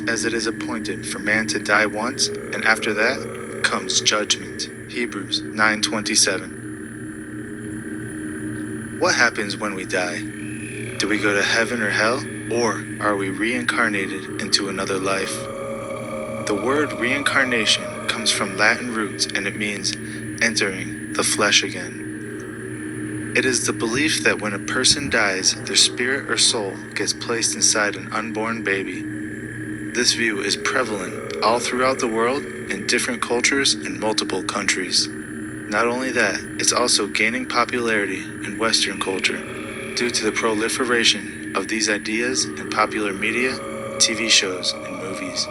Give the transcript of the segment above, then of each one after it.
as it is appointed for man to die once, and after that comes judgment. Hebrews 9:27. What happens when we die? Do we go to heaven or hell, or are we reincarnated into another life? The word reincarnation comes from Latin roots, and it means entering the flesh again. It is the belief that when a person dies, their spirit or soul gets placed inside an unborn baby. This view is prevalent all throughout the world in different cultures in multiple countries. Not only that, it's also gaining popularity in Western culture due to the proliferation of these ideas in popular media, TV shows, and movies.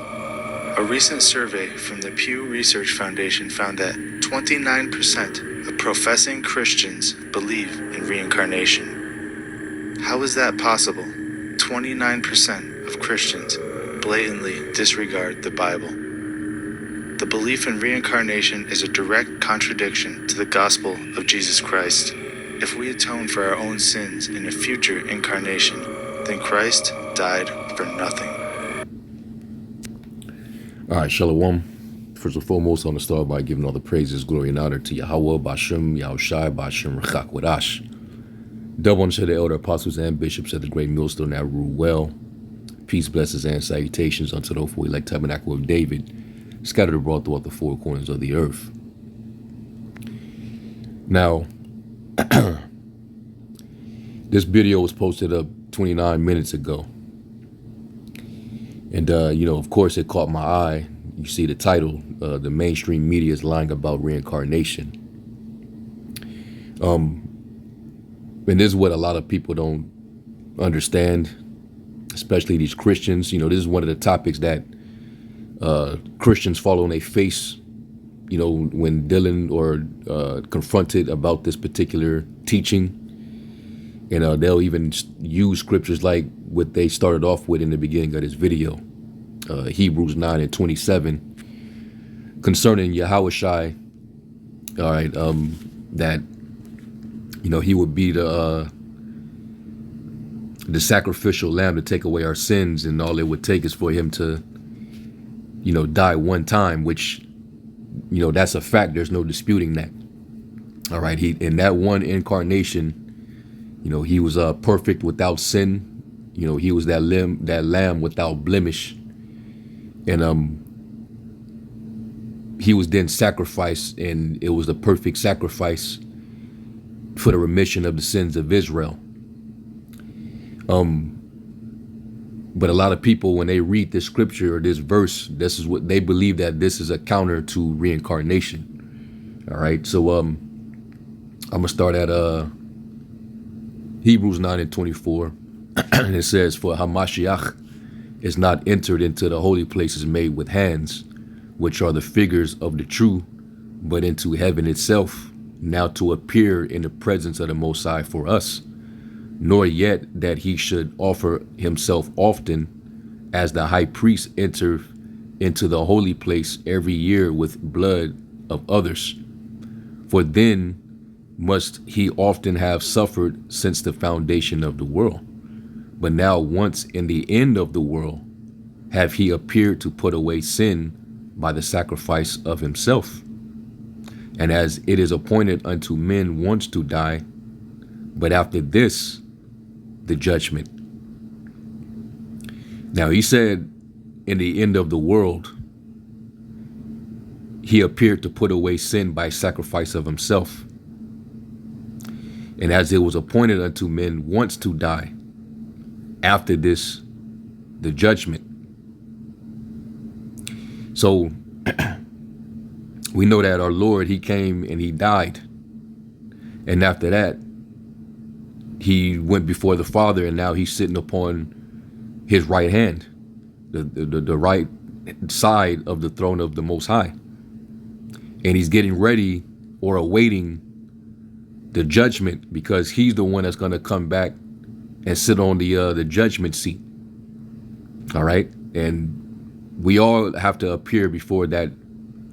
A recent survey from the Pew Research Foundation found that 29% of professing Christians believe in reincarnation. How is that possible? 29% of Christians blatantly disregard the Bible. The belief in reincarnation is a direct contradiction to the gospel of Jesus Christ. If we atone for our own sins in a future incarnation, then Christ died for nothing. All right, Shalom. First and foremost, I want to start by giving all the praises, glory, and honor to Yahweh, Bashem, Yahushai, Bashem, Rechak, Wadash. Double unto the elder apostles and bishops at the great millstone that rule well. Peace, blessings, and salutations unto the hopeful elect tabernacle of David, scattered abroad throughout the four corners of the earth. Now, this video was posted up 29 minutes ago. And, of course, it caught my eye. You see the title, the mainstream media is lying about reincarnation. And this is what a lot of people don't understand, especially these Christians. This is one of the topics that Christians fall on their face, when dealing or confronted about this particular teaching. And they'll even use scriptures like what they started off with in the beginning of this video, Hebrews 9:27, concerning Yahushai. All right, that he would be the sacrificial lamb to take away our sins, and all it would take is for him to, die one time, which, that's a fact. There's no disputing that. All right, he in that one incarnation. He was perfect without sin. He was that lamb without blemish. And he was then sacrificed, and it was the perfect sacrifice for the remission of the sins of Israel. But a lot of people, when they read this scripture or this verse, this is what they believe, that this is a counter to reincarnation. All right, so I'm gonna start at Hebrews 9:24, and it says, "For Hamashiach is not entered into the holy places made with hands, which are the figures of the true, but into heaven itself, now to appear in the presence of the Most High for us, nor yet that he should offer himself often, as the high priest enter into the holy place every year with blood of others. For then must he often have suffered since the foundation of the world. But now once in the end of the world have he appeared to put away sin by the sacrifice of himself. And as it is appointed unto men once to die, but after this, the judgment." Now he said, in the end of the world, he appeared to put away sin by sacrifice of himself. And as it was appointed unto men once to die, after this, the judgment. So we know that our Lord, he came and he died. And after that, he went before the Father, and now he's sitting upon his right hand, the right side of the throne of the Most High. And he's getting ready or awaiting the judgment, because he's the one that's going to come back and sit on the judgment seat. All right. And we all have to appear before that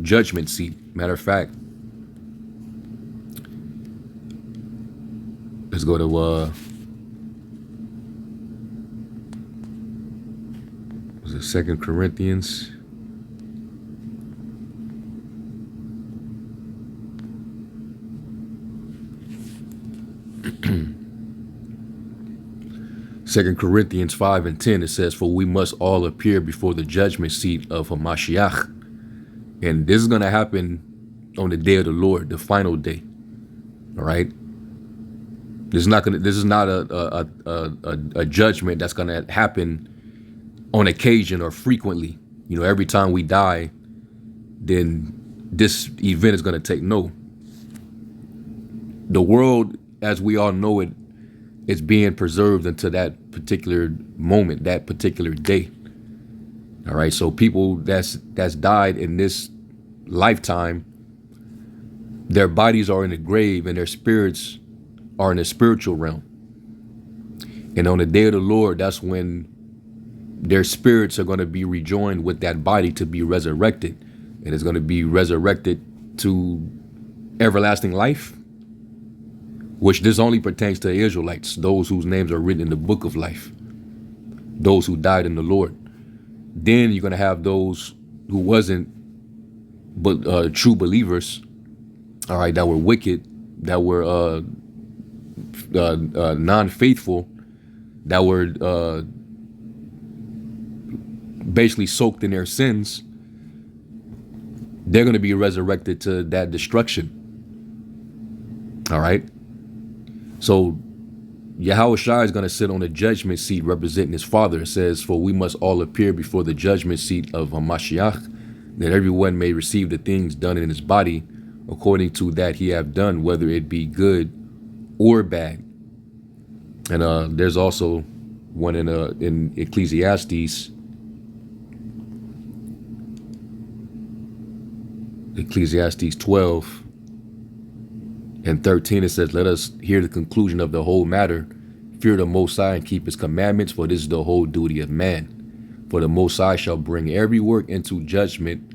judgment seat. Matter of fact, let's go to Was it 2 Corinthians? Second Corinthians 5:10, it says, "For we must all appear before the judgment seat of Hamashiach." And this is going to happen on the day of the Lord, the final day. All right. This is not a judgment that's going to happen on occasion or frequently. Every time we die, then this event is going to take. No. The world, as we all know it, is being preserved until that particular moment, that particular day. All right. So people that's died in this lifetime, their bodies are in the grave and their spirits are in the spiritual realm. And on the day of the Lord, that's when their spirits are going to be rejoined with that body to be resurrected. And it's going to be resurrected to everlasting life, which this only pertains to the Israelites, those whose names are written in the book of life, those who died in the Lord. Then you're going to have those who wasn't but true believers, all right, that were wicked, that were non-faithful, that were basically soaked in their sins. They're going to be resurrected to that destruction. All right. So Yahweh Shai is going to sit on the judgment seat representing his Father. It says, "For we must all appear before the judgment seat of Hamashiach, that everyone may receive the things done in his body according to that he have done, whether it be good or bad." And there's also one in Ecclesiastes 12:13, it says, "Let us hear the conclusion of the whole matter. Fear the Most High and keep his commandments, for this is the whole duty of man. For the Most High shall bring every work into judgment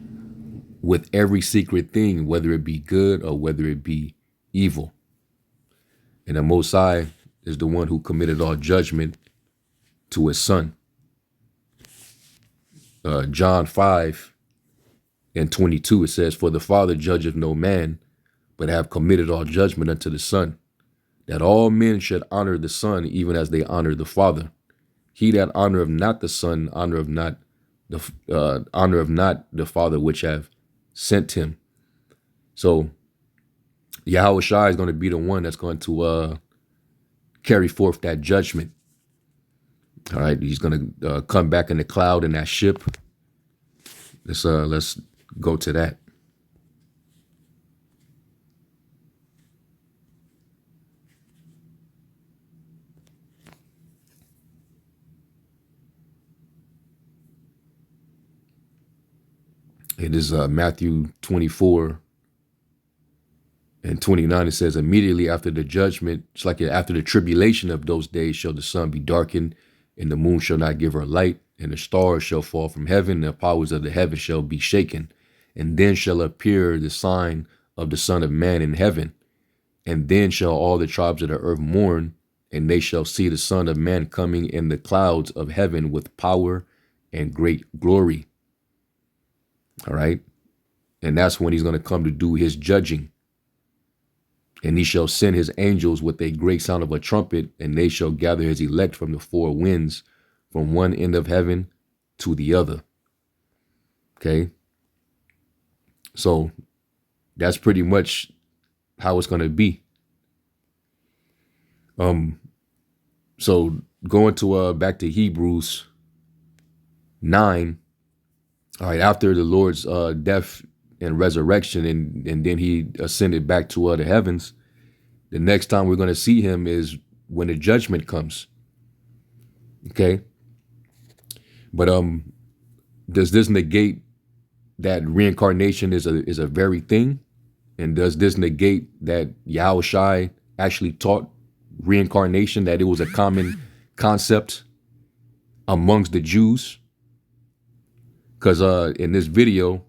with every secret thing, whether it be good or whether it be evil." And the Most High is the one who committed all judgment to his Son. John 5:22, it says, "For the Father judgeth no man, but have committed all judgment unto the Son, that all men should honor the Son, even as they honor the Father. He that honoreth not the Son honoreth not the Father which have sent him." So Yahweh Shai is going to be the one that's going to carry forth that judgment. All right, he's going to come back in the cloud in that ship. Let's go to that. It is Matthew 24:29. It says, "Immediately after the judgment, it's like after the tribulation of those days, shall the sun be darkened, and the moon shall not give her light, and the stars shall fall from heaven, and the powers of the heaven shall be shaken. And then shall appear the sign of the Son of Man in heaven. And then shall all the tribes of the earth mourn, and they shall see the Son of Man coming in the clouds of heaven with power and great glory." All right. And that's when he's going to come to do his judging. "And he shall send his angels with a great sound of a trumpet, and they shall gather his elect from the four winds, from one end of heaven to the other." Okay. So that's pretty much how it's going to be. So going to back to Hebrews 9. All right, after the Lord's death and resurrection, and then he ascended back to the heavens, the next time we're going to see him is when the judgment comes. Okay. But does this negate that reincarnation is a very thing? And does this negate that Yahweh Shai actually taught reincarnation, that it was a common concept amongst the Jews? Because in this video,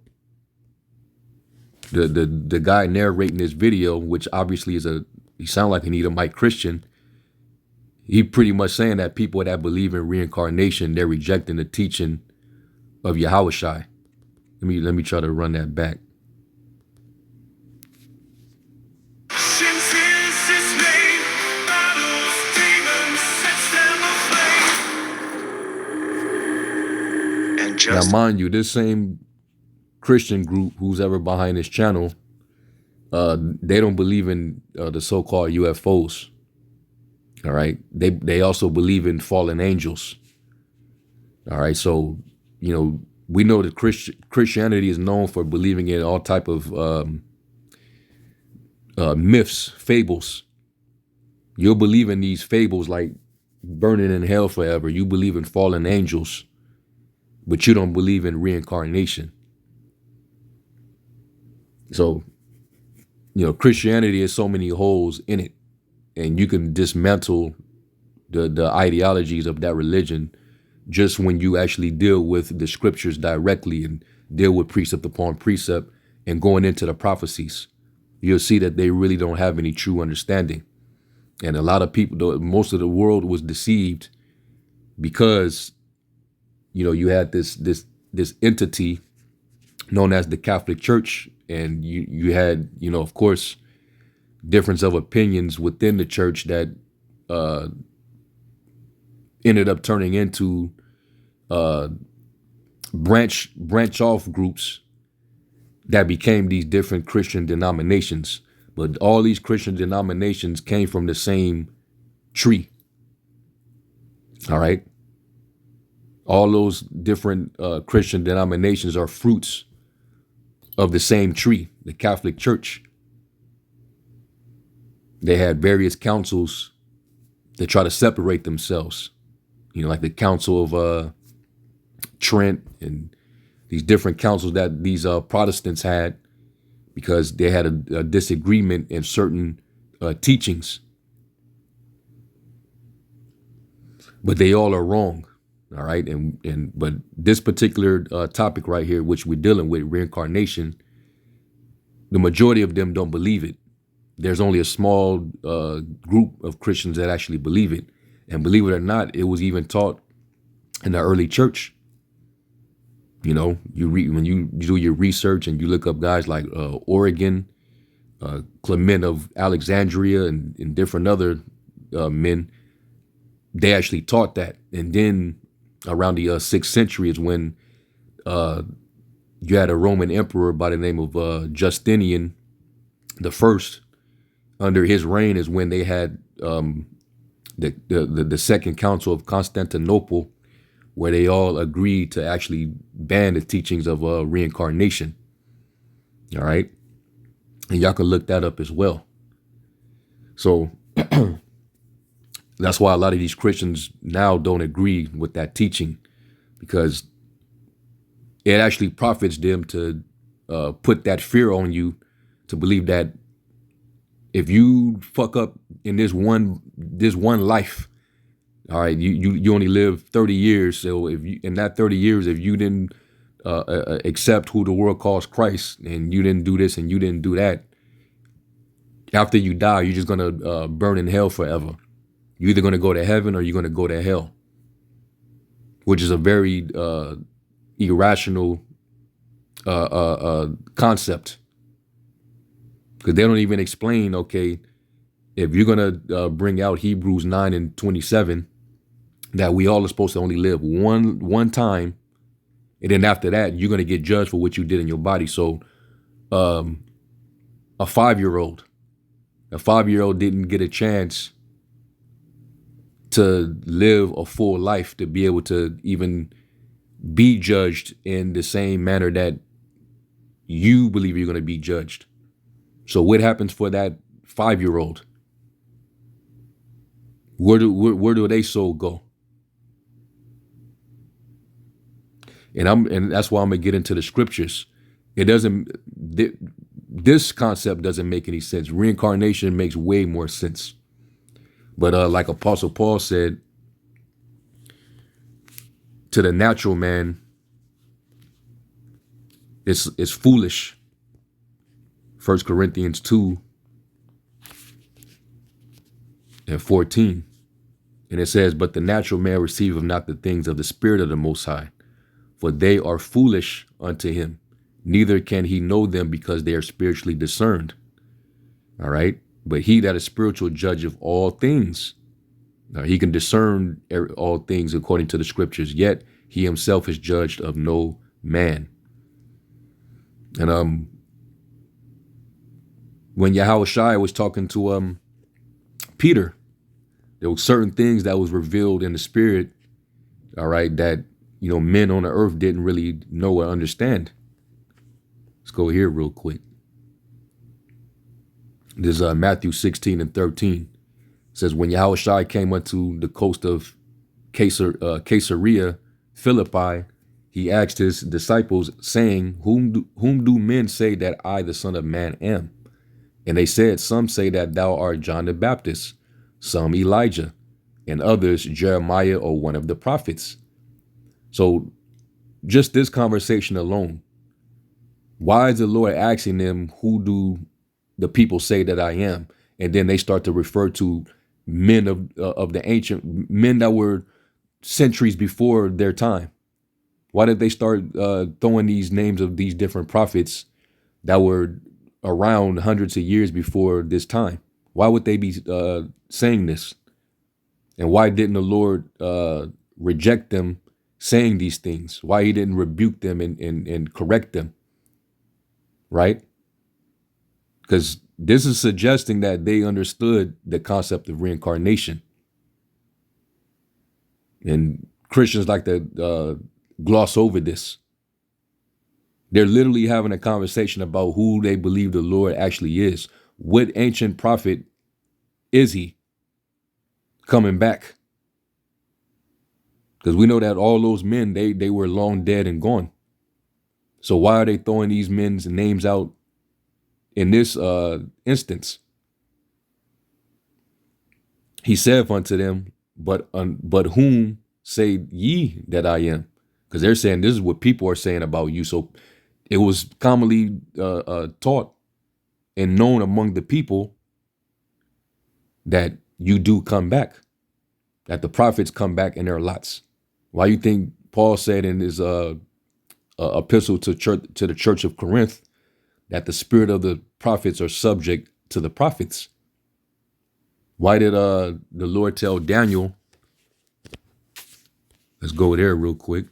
the guy narrating this video, which obviously he sounds like an Edomite Christian, he pretty much saying that people that believe in reincarnation, they're rejecting the teaching of Yahushai. Let me try to run that back. Since is his name, battles demons, sets them aflame. And Now, just mind you, this same Christian group, who's ever behind this channel, they don't believe in the so-called UFOs. All right, they also believe in fallen angels. All right, so we know that Christianity is known for believing in all type of myths, fables. You'll believe in these fables like burning in hell forever. You believe in fallen angels, but you don't believe in reincarnation. So, Christianity has so many holes in it, and you can dismantle the ideologies of that religion just when you actually deal with the scriptures directly and deal with precept upon precept and going into the prophecies. You'll see that they really don't have any true understanding. And a lot of people, most of the world was deceived because, you had this entity known as the Catholic Church, and you had, of course, difference of opinions within the church that ended up turning into branch off groups that became these different Christian denominations. But all these Christian denominations came from the same tree. All right. All those different Christian denominations are fruits of the same tree, the Catholic Church. They had various councils that try to separate themselves, like the Council of Trent and these different councils that these Protestants had, because they had a disagreement in certain teachings. But they all are wrong. All right. But this particular topic right here, which we're dealing with, reincarnation, the majority of them don't believe it. There's only a small group of Christians that actually believe it. And believe it or not, it was even taught in the early church. You read, when you do your research and you look up guys like Origen, Clement of Alexandria, and different other men, they actually taught that. And then around the 6th century is when you had a Roman emperor by the name of Justinian the First. Under his reign is when they had the Second Council of Constantinople, where they all agreed to actually ban the teachings of reincarnation. All right. And y'all can look that up as well. So that's why a lot of these Christians now don't agree with that teaching, because it actually profits them to put that fear on you to believe that if you fuck up in this one life, all right, you only live 30 years. So if you, in that 30 years, if you didn't accept who the world calls Christ, and you didn't do this and you didn't do that, after you die, you're just gonna burn in hell forever. You're either gonna go to heaven or you're gonna go to hell, which is a very irrational concept, because they don't even explain. Okay, if you're gonna bring out Hebrews 9:27, that we all are supposed to only live one time, and then after that you're gonna get judged for what you did in your body. So, a 5-year-old didn't get a chance to live a full life to be able to even be judged in the same manner that you believe you're going to be judged. So what happens for that 5-year-old? Where do they soul go? And that's why I'm gonna get into the scriptures. This concept doesn't make any sense. Reincarnation makes way more sense. But like Apostle Paul said, to the natural man, it's foolish. 1 Corinthians 2:14. And it says, but the natural man receiveth not the things of the Spirit of the Most High, for they are foolish unto him. Neither can he know them because they are spiritually discerned. All right. But he that is spiritual judge of all things, he can discern all things according to the scriptures, yet he himself is judged of no man. And when Yahushua was talking to Peter, there were certain things that was revealed in the spirit, all right, that, you know, men on the earth didn't really know or understand. Let's go here real quick. This is Matthew 16 and 13. It says, when Yahushua came unto the coast of Caesarea Philippi, he asked his disciples, saying, whom do men say that I, the Son of Man, am? And they said, some say that thou art John the Baptist, some Elijah, and others Jeremiah or one of the prophets. So just this conversation alone, why is the Lord asking them, who do the people say that I am? And then they start to refer to men of the ancient, men that were centuries before their time. Why did they start throwing these names of these different prophets that were around hundreds of years before this time? Why would they be saying this? And why didn't the Lord reject them saying these things? Why he didn't rebuke them and correct them? Right? Because this is suggesting that they understood the concept of reincarnation. And Christians like to gloss over this. They're literally having a conversation about who they believe the Lord actually is. What ancient prophet is he coming back? Because we know that all those men, they were long dead and gone. So why are they throwing these men's names out in this instance? He said unto them, but whom say ye that I am? Because they're saying this is what people are saying about you. So it was commonly taught and known among the people that you do come back, that the prophets come back in their lots. Why you think Paul said in his epistle to the church of Corinth that the spirit of the prophets are subject to the prophets? Why did the Lord tell Daniel? Let's go there real quick.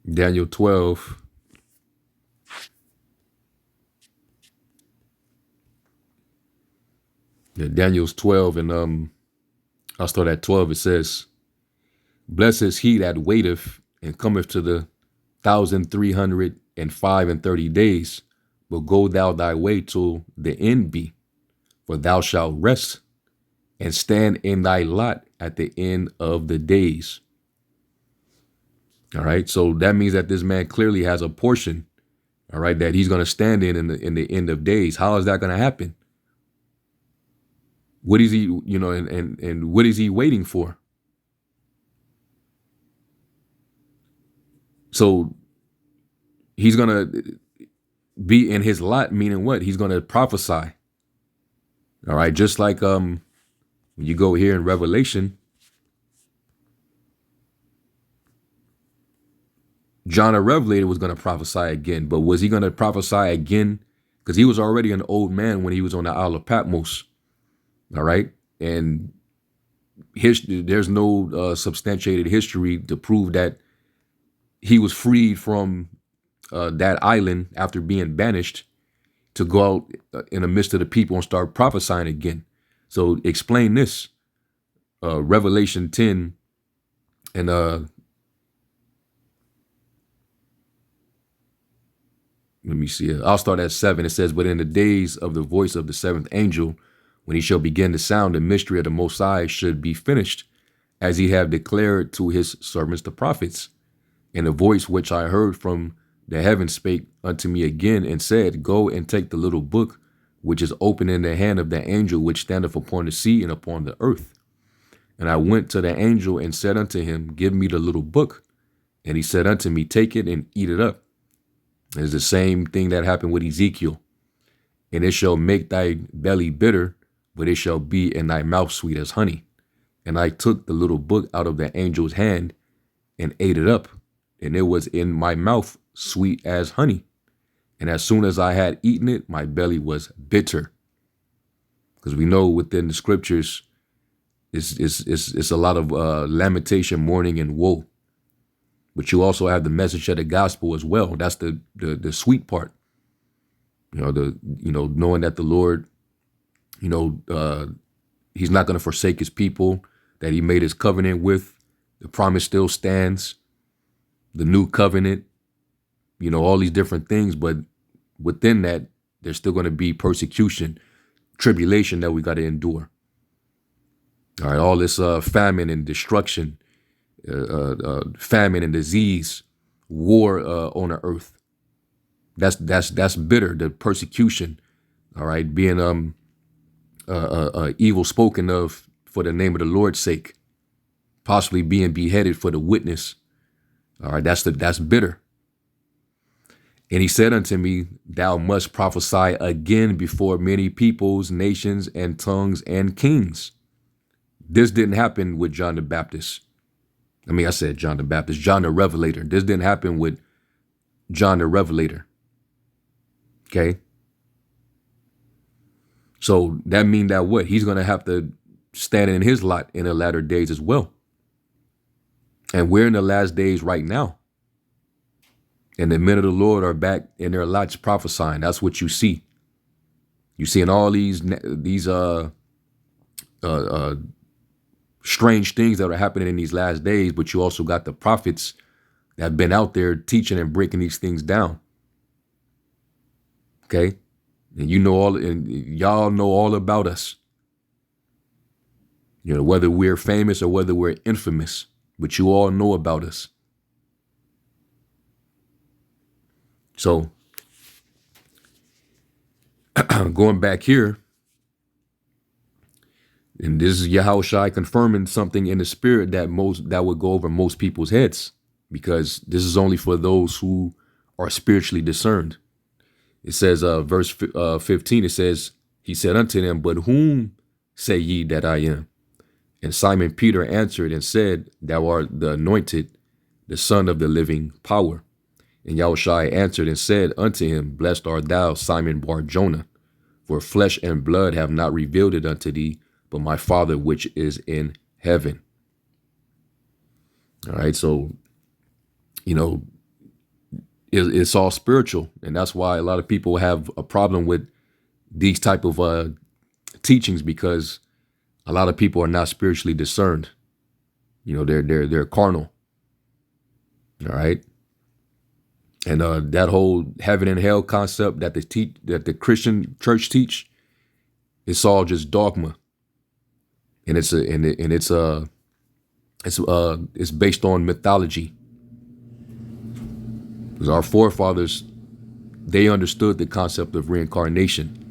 Daniel 12. Yeah, Daniel's 12, and I'll start at 12. It says, blessed is he that waiteth and cometh to the 1,305 days, but go thou thy way till the end be, for thou shalt rest and stand in thy lot at the end of the days. All right, so that means that this man clearly has a portion, all right, that he's going to stand in the end of days. How is that going to happen? What is he, you know, and what is he waiting for? So he's going to be in his lot, meaning what? He's going to prophesy. All right, just like when you go here in Revelation, John the Revelator was going to prophesy again, but was he going to prophesy again? Because he was already an old man when he was on the Isle of Patmos. All right. And there's no substantiated history to prove that he was freed from that island after being banished to go out in the midst of the people and start prophesying again. So explain this. Revelation 10 and let me see. I'll start at 7. It says, but in the days of the voice of the seventh angel, when he shall begin to sound, the mystery of the Most High should be finished, as he have declared to his servants the prophets. And the voice which I heard from the heaven spake unto me again and said, go and take the little book which is open in the hand of the angel which standeth upon the sea and upon the earth. And I went to the angel and said unto him, give me the little book. And he said unto me, take it and eat it up. It's the same thing that happened with Ezekiel. And it shall make thy belly bitter, but it shall be in thy mouth sweet as honey. And I took the little book out of the angel's hand and ate it up, and it was in my mouth sweet as honey. And as soon as I had eaten it, my belly was bitter. Because we know within the scriptures, it's a lot of lamentation, mourning, and woe. But you also have the message of the gospel as well. That's the sweet part. Knowing that the Lord, he's not going to forsake his people, that he made his covenant with. The promise still stands. The new covenant, all these different things. But within that, there's still going to be persecution, tribulation that we got to endure. All right, all this famine and destruction, famine and disease, war on the earth. That's bitter. The persecution, all right, being evil spoken of for the name of the Lord's sake, possibly being beheaded for the witness. All right, that's bitter. And he said unto me, thou must prophesy again before many peoples, nations, and tongues and kings. This didn't happen with John the Baptist. I said John the Baptist, John the Revelator. This didn't happen with John the Revelator. Okay. So that means that what? He's going to have to stand in his lot in the latter days as well. And we're in the last days right now. And the men of the Lord are back in their lots prophesying. That's what you see. You see in all these strange things that are happening in these last days, but you also got the prophets that have been out there teaching and breaking these things down. Okay. And y'all know all about us. Whether we're famous or whether we're infamous, but you all know about us. So going back here, and this is Yahushua confirming something in the spirit that would go over most people's heads, because this is only for those who are spiritually discerned. It says, verse 15, it says, he said unto them, but whom say ye that I am? And Simon Peter answered and said, thou art the anointed, the Son of the living power. And Yahushua answered and said unto him, blessed art thou, Simon Bar-Jonah, for flesh and blood have not revealed it unto thee, but my Father which is in heaven. All right, so, it's all spiritual. And that's why a lot of people have a problem with these type of teachings, because a lot of people are not spiritually discerned. They're carnal. All right. And that whole heaven and hell concept that the Christian church teach, it's all just dogma. And it's based on mythology. Because our forefathers, they understood the concept of reincarnation.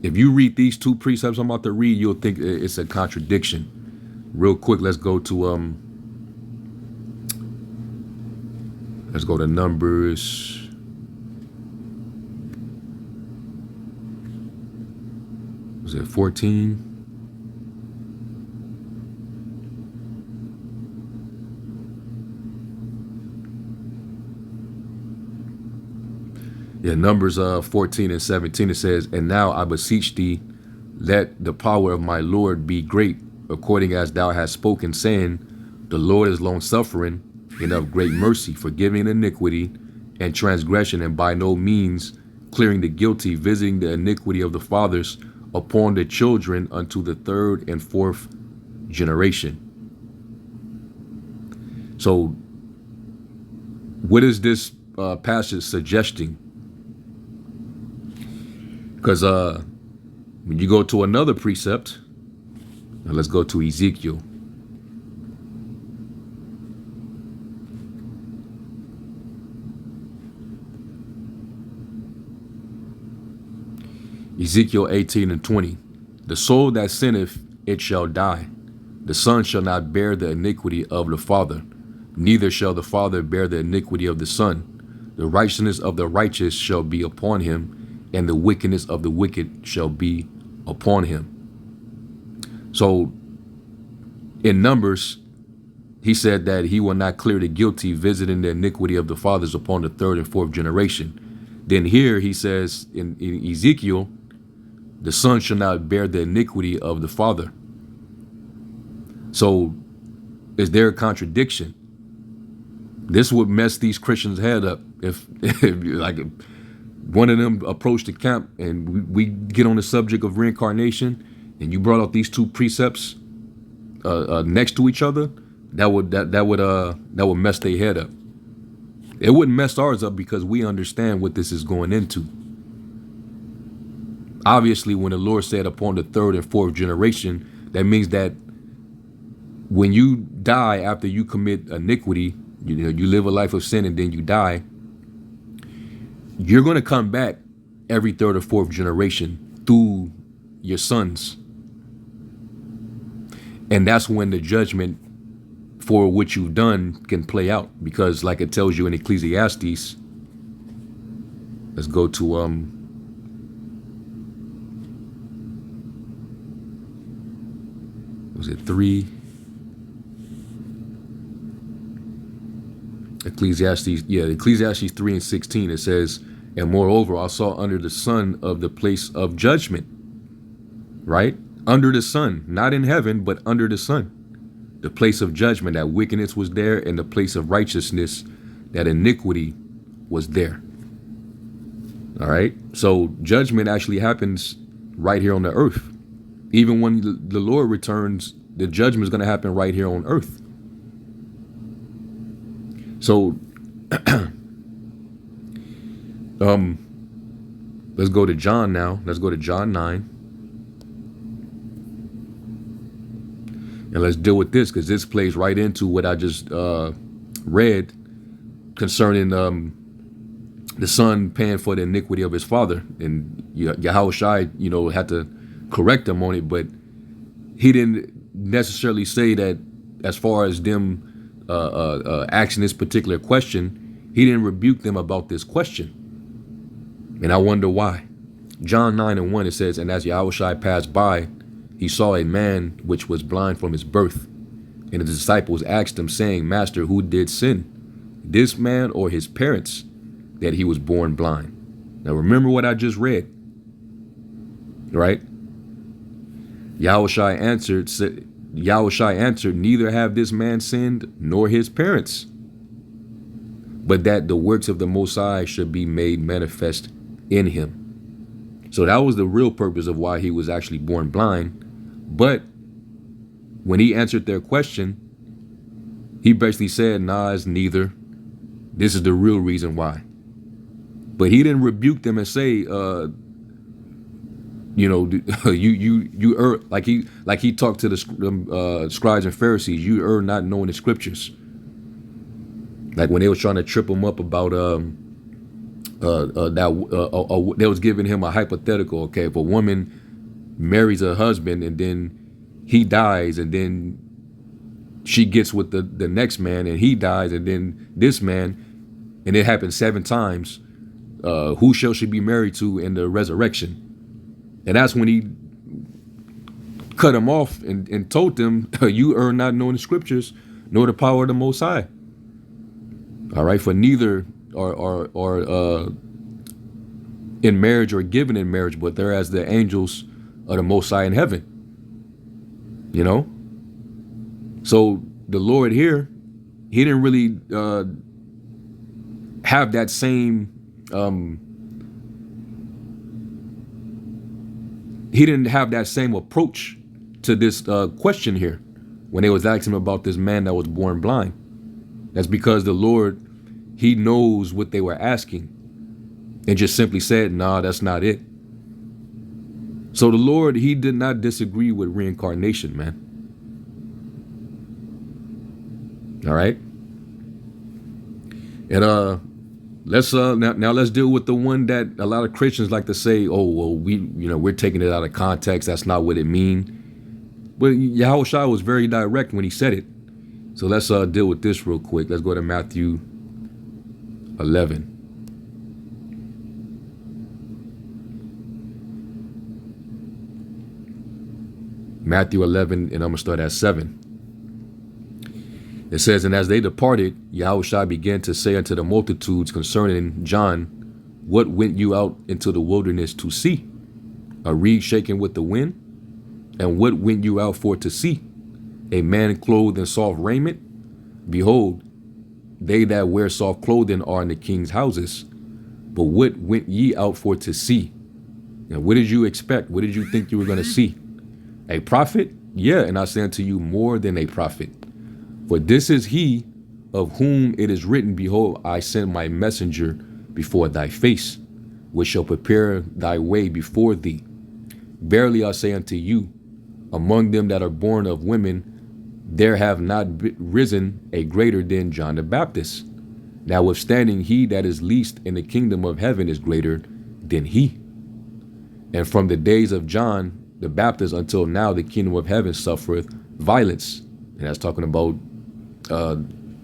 If you read these two precepts I'm about to read, you'll think it's a contradiction. Real quick, let's go to Numbers. Was it 14? Yeah, Numbers 14 and 17, it says, and now I beseech thee, let the power of my Lord be great, according as thou hast spoken, saying, the Lord is long-suffering and of great mercy, forgiving iniquity and transgression, and by no means clearing the guilty, visiting the iniquity of the fathers upon the children unto the third and fourth generation. So what is this passage suggesting? Because when you go to another precept, now let's go to Ezekiel. Ezekiel 18 and 20. The soul that sinneth, it shall die. The son shall not bear the iniquity of the father, neither shall the father bear the iniquity of the son. The righteousness of the righteous shall be upon him, and the wickedness of the wicked shall be upon him. So in Numbers, he said that he will not clear the guilty, visiting the iniquity of the fathers upon the third and fourth generation. Then here he says in Ezekiel, the son shall not bear the iniquity of the father. So is there a contradiction? This would mess these Christians' head up if like one of them approached the camp and we get on the subject of reincarnation, and you brought out these two precepts next to each other. That would mess their head up. It wouldn't mess ours up because we understand what this is going into. Obviously, when the Lord said upon the third and fourth generation, that means that when you die after you commit iniquity, you live a life of sin and then you die, you're going to come back every third or fourth generation through your sons. And that's when the judgment for what you've done can play out, because like it tells you in Ecclesiastes, let's go to was it 3? Ecclesiastes 3 and 16, it says, and moreover, I saw under the sun of the place of judgment, right? Under the sun, not in heaven, but under the sun. The place of judgment, that wickedness was there, and the place of righteousness, that iniquity was there. All right. So judgment actually happens right here on the earth. Even when the Lord returns, the judgment is going to happen right here on earth. So let's go to John now. Let's go to John 9. And let's deal with this, because this plays right into what I just read concerning the son paying for the iniquity of his father. And Yahushua, had to correct him on it, but he didn't necessarily say that as far as them asking this particular question, he didn't rebuke them about this question. And I wonder why. John 9 and 1, it says, and as Yahushua passed by, he saw a man which was blind from his birth. And the disciples asked him, saying, Master, who did sin, this man or his parents, that he was born blind? Now remember what I just read, right? Yahushua answered, neither have this man sinned nor his parents, but that the works of the Most High should be made manifest in him. So that was the real purpose of why he was actually born blind. But when he answered their question, he basically said, nah, it's neither. This is the real reason why. But he didn't rebuke them and say, you err, like he talked to the scribes and Pharisees, you err not knowing the scriptures. Like when they was trying to trip him up about they was giving him a hypothetical. Okay, if a woman marries a husband and then he dies, and then she gets with the next man and he dies, and then this man, and it happens 7 times, who shall she be married to in the resurrection? And that's when he cut him off and told them, you are not knowing the scriptures nor the power of the Most High. All right, for neither are in marriage or given in marriage, but they're as the angels of the Most High in heaven. So the Lord here, he didn't really have that same approach to this question here when they was asking him about this man that was born blind. That's because the Lord, he knows what they were asking, and just simply said, nah, that's not it. So the Lord, he did not disagree with reincarnation, man. All right. And let's deal with the one that a lot of Christians like to say, oh, well, we're taking it out of context. That's not what it means. But Yahushua was very direct when he said it. So let's deal with this real quick. Let's go to Matthew 11. Matthew 11, and I'm going to start at 7. It says, and as they departed, Yahushua began to say unto the multitudes concerning John, what went you out into the wilderness to see? A reed shaken with the wind? And what went you out for to see? A man clothed in soft raiment? Behold, they that wear soft clothing are in the king's houses. But what went ye out for to see? And what did you expect? What did you think you were going to see? A prophet? Yeah, and I say unto you, more than a prophet. For this is he of whom it is written, behold, I send my messenger before thy face, which shall prepare thy way before thee. Verily I say unto you, among them that are born of women, there have not risen a greater than John the Baptist. Notwithstanding, he that is least in the kingdom of heaven is greater than he. And from the days of John the Baptist until now, the kingdom of heaven suffereth violence. And that's talking about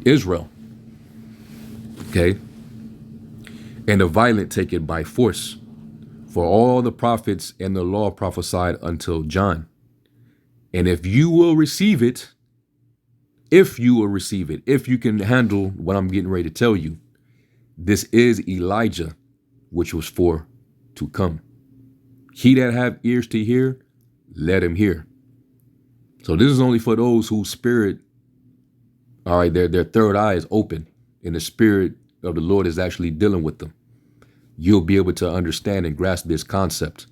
Israel. Okay. And the violent take it by force. For all the prophets and the law prophesied until John. And if you will receive it, if you can handle what I'm getting ready to tell you, this is Elijah, which was for to come. He that have ears to hear, let him hear. So this is only for those whose spirit, all right, their third eye is open and the spirit of the Lord is actually dealing with them. You'll be able to understand and grasp this concept.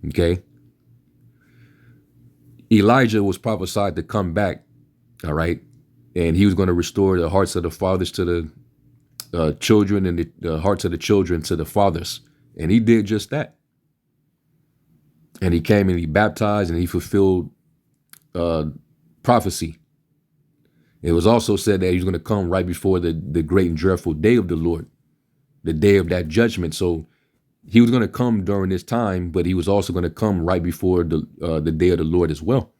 Okay. Elijah was prophesied to come back. All right. And he was going to restore the hearts of the fathers to the children and the hearts of the children to the fathers. And he did just that. And he came and he baptized and he fulfilled prophecy. It was also said that he was going to come right before the great and dreadful day of the Lord, the day of that judgment. So he was going to come during this time, but he was also going to come right before the day of the Lord as well.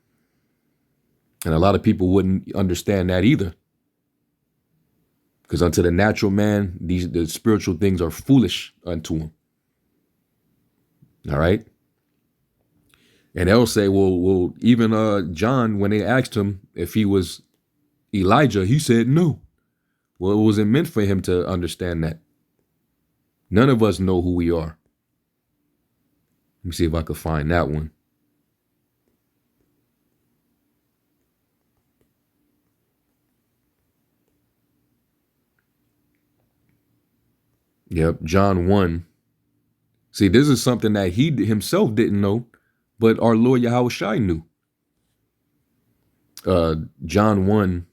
And a lot of people wouldn't understand that either. Because unto the natural man, the spiritual things are foolish unto him. All right. And they'll say, well, even John, when they asked him if he was Elijah, he said no. Well, it wasn't meant for him to understand that. None of us know who we are. Let me see if I could find that one. Yep, John 1. See, this is something that he himself didn't know, but our Lord Yahushua knew. John 1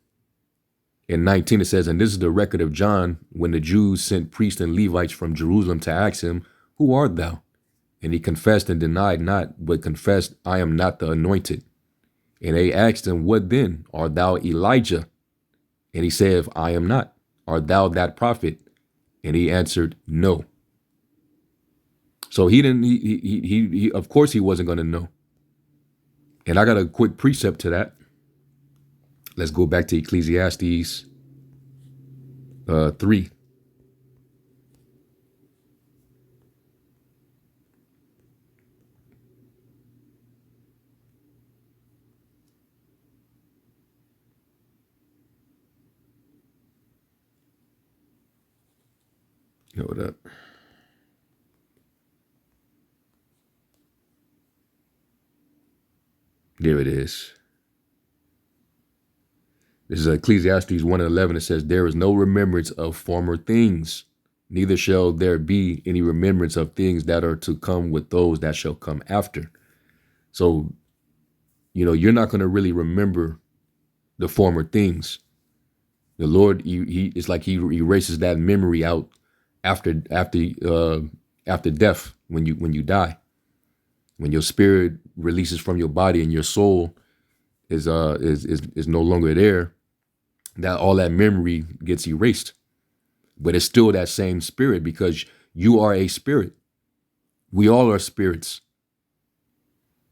and 19, it says, and this is the record of John when the Jews sent priests and Levites from Jerusalem to ask him, who art thou? And he confessed and denied not, but confessed, I am not the anointed. And they asked him, what then? Art thou Elijah? And he said, I am not. Art thou that prophet? And he answered, no. So he didn't, he of course he wasn't going to know. And I got a quick precept to that. Let's go back to Ecclesiastes 3. Hold up. There it is. This is Ecclesiastes 1 and 11. It says, there is no remembrance of former things, neither shall there be any remembrance of things that are to come with those that shall come after. So, you're not going to really remember the former things. The Lord, it's like he erases that memory out after death, when you die, when your spirit releases from your body and your soul is no longer there, that all that memory gets erased. But it's still that same spirit, because you are a spirit. We all are spirits.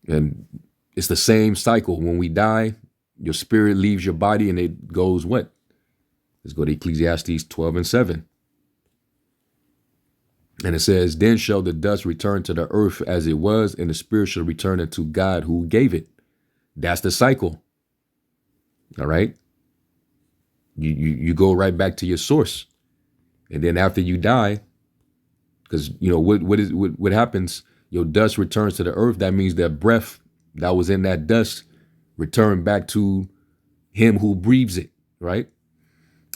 And it's the same cycle. When we die, your spirit leaves your body and it goes what? Let's go to Ecclesiastes 12 and 7. And it says, then shall the dust return to the earth as it was, and the spirit shall return unto God who gave it. That's the cycle. All right. You go right back to your source. And then after you die, because what happens, your dust returns to the earth. That means that breath that was in that dust returned back to him who breathes it, right?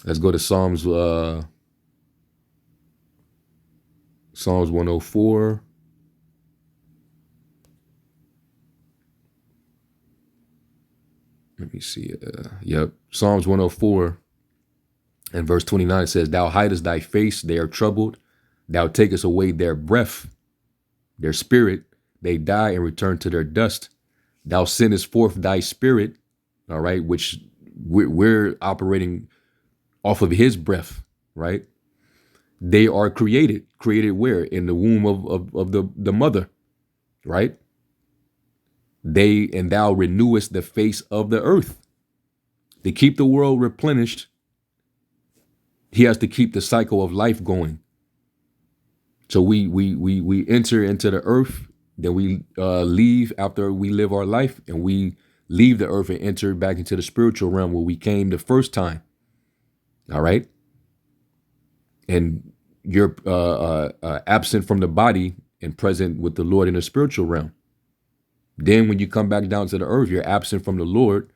Let's go to Psalms 104. Let me see. Yep. Psalms 104 and verse 29 says, thou hidest thy face, they are troubled. Thou takest away their breath, their spirit, they die and return to their dust. Thou sendest forth thy spirit, all right, which we're operating off of his breath, right? They are created where? In the womb of the mother, right? And thou renewest the face of the earth. To keep the world replenished, he has to keep the cycle of life going. So we enter into the earth, then we leave after we live our life, and we leave the earth and enter back into the spiritual realm where we came the first time. All right. And you're absent from the body and present with the Lord in the spiritual realm. Then when you come back down to the earth, you're absent from the Lord,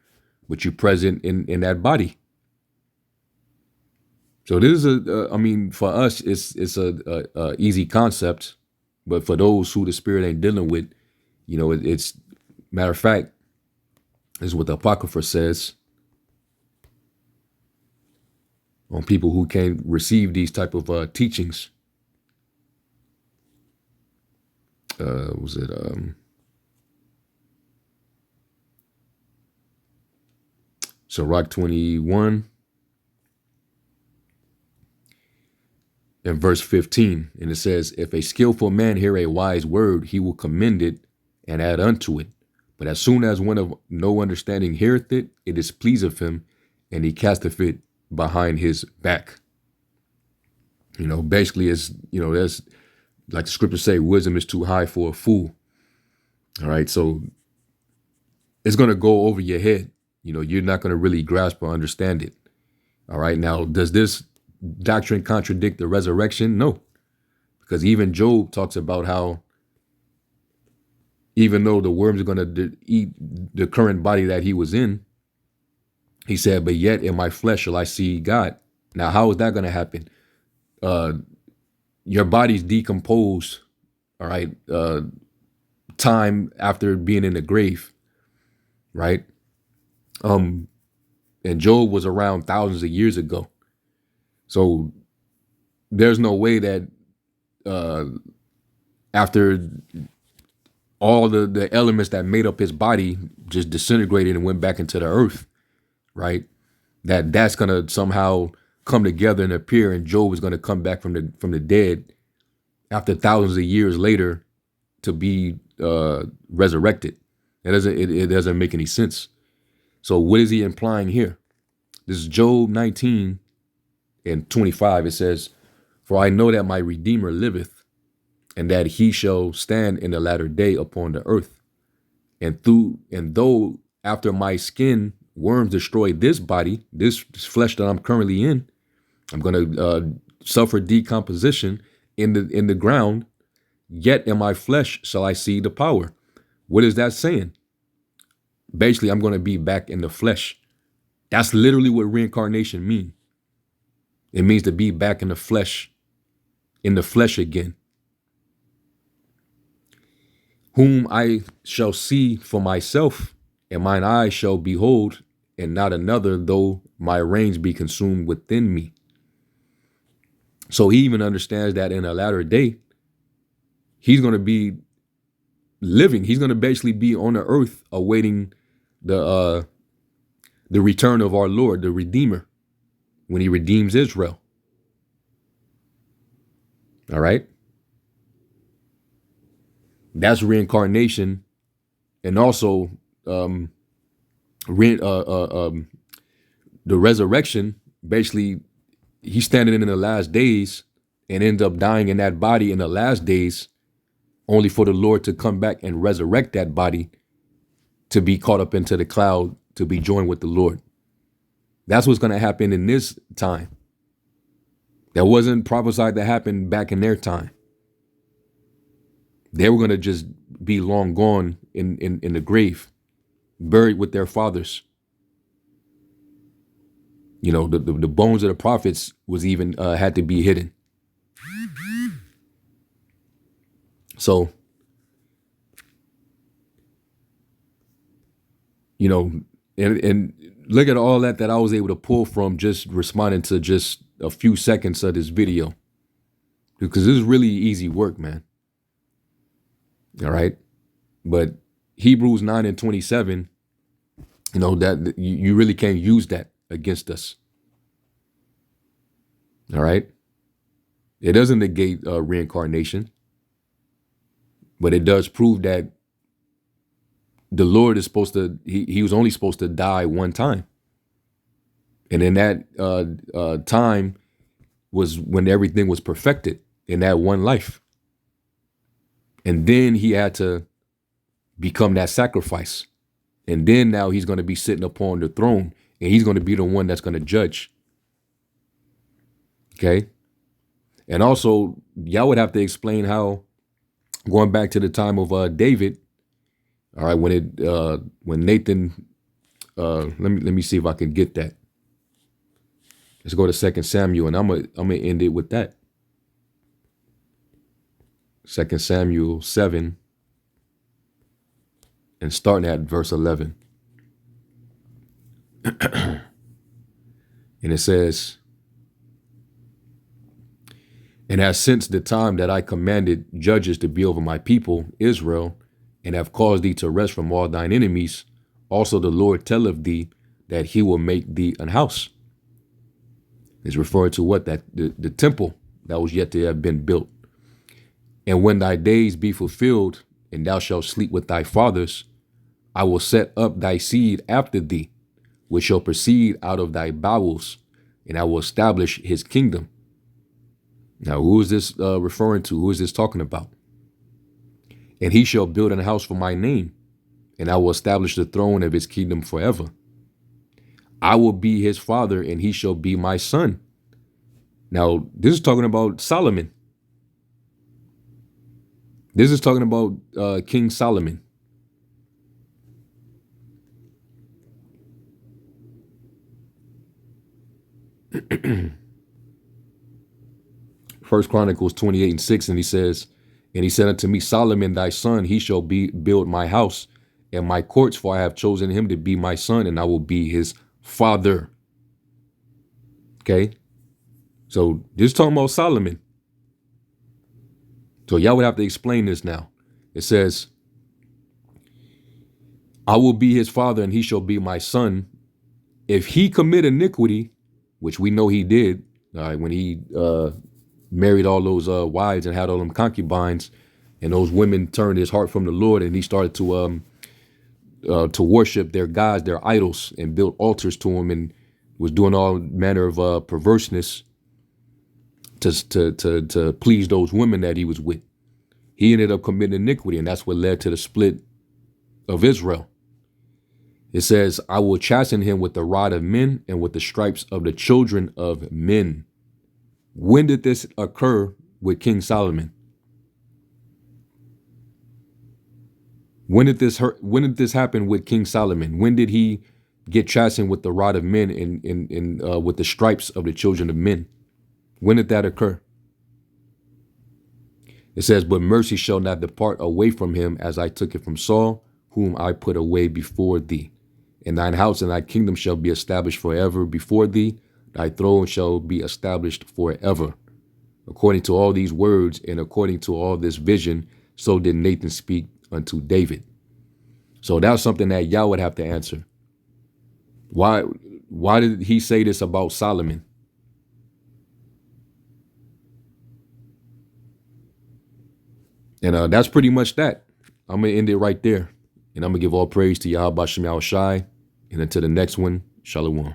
but you're present in that body. So this is for us, it's a easy concept, but for those who the Spirit ain't dealing with, it's matter of fact, this is what the Apocrypha says on people who can't receive these type of teachings. Sirach 21 and verse 15, and it says, if a skillful man hear a wise word, he will commend it and add unto it. But as soon as one of no understanding heareth it, it displeaseth him, and he casteth it behind his back. Basically, it's, that's like the scriptures say, wisdom is too high for a fool. All right. So it's going to go over your head. You're not going to really grasp or understand it. All right. Now, does this doctrine contradict the resurrection? No, because even Job talks about how even though the worms are going to eat the current body that he was in, he said, but yet in my flesh shall I see God. Now, how is that going to happen? Your body's decomposed, all right, time after being in the grave, right? And Job was around thousands of years ago. So there's no way that after all the elements that made up his body just disintegrated and went back into the earth, right? That's gonna somehow come together and appear, and Job is gonna come back from the dead after thousands of years later to be resurrected. It doesn't make any sense. So what is he implying here? This is Job 19 and 25. It says, for I know that my Redeemer liveth, and that he shall stand in the latter day upon the earth. And though after my skin worms destroy this body, this flesh that I'm currently in, I'm going to suffer decomposition in the ground, yet in my flesh shall I see the power. What is that saying? Basically, I'm going to be back in the flesh. That's literally what reincarnation means. It means to be back in the flesh again. Whom I shall see for myself, and mine eyes shall behold, and not another, though my reins be consumed within me. So he even understands that in a latter day, he's going to be living. He's going to basically be on the earth awaiting the return of our Lord, the Redeemer, when he redeems Israel. All right. That's reincarnation. And also the resurrection. Basically, he's standing in the last days, and end up dying in that body in the last days, only for the Lord to come back and resurrect that body to be caught up into the cloud to be joined with the Lord. That's what's going to happen in this time. That wasn't prophesied to happen back in their time. They were going to just be long gone in the grave, buried with their fathers. You know, the bones of the prophets was even had to be hidden. So, you know, and look at all that I was able to pull from just responding to just a few seconds of this video, because this is really easy work, man. All right. But Hebrews 9:27, you know, that you really can't use that against us. All right. It doesn't negate reincarnation, but it does prove that the Lord is supposed to, he was only supposed to die one time. And in that time was when everything was perfected in that one life. And then he had to become that sacrifice. And then now he's going to be sitting upon the throne, and he's going to be the one that's going to judge. Okay. And also, y'all would have to explain how, going back to the time of David, all right, when Nathan, let me see if I can get that. Let's go to 2 Samuel, and I'm gonna end it with that. 2 Samuel 7, and starting at verse 11. And it says, "And as since the time that I commanded judges to be over my people, Israel, and have caused thee to rest from all thine enemies, also the Lord telleth thee that he will make thee an house." It's referring to what? That the temple that was yet to have been built. "And when thy days be fulfilled, and thou shalt sleep with thy fathers, I will set up thy seed after thee, which shall proceed out of thy bowels, and I will establish his kingdom." Now, who is this referring to? Who is this talking about? "And he shall build an house for my name, and I will establish the throne of his kingdom forever. I will be his father, and he shall be my son." Now, this is talking about Solomon. This is talking about King Solomon. First Chronicles 28:6, and he says, "And he said unto me, Solomon thy son, he shall build my house and my courts, for I have chosen him to be my son, and I will be his father." Okay, so this is talking about Solomon. So y'all would have to explain this now. It says, "I will be his father, and he shall be my son. If he commit iniquity," which we know he did, when he married all those wives and had all them concubines, and those women turned his heart from the Lord, and he started to worship their gods, their idols, and built altars to them, and was doing all manner of perverseness to please those women that he was with. He ended up committing iniquity, and that's what led to the split of Israel. It says, "I will chasten him with the rod of men and with the stripes of the children of men." When did this occur with King Solomon? When did this happen with King Solomon? When did he get chastened with the rod of men and with the stripes of the children of men? When did that occur? It says, "But mercy shall not depart away from him, as I took it from Saul, whom I put away before thee. And thine house and thy kingdom shall be established forever before thee. Thy throne shall be established forever. According to all these words and according to all this vision, so did Nathan speak unto David." So that's something that y'all would have to answer. Why did he say this about Solomon? And that's pretty much that. I'm going to end it right there. And I'm going to give all praise to Yahweh Shem Shai. And until the next one, Shalom.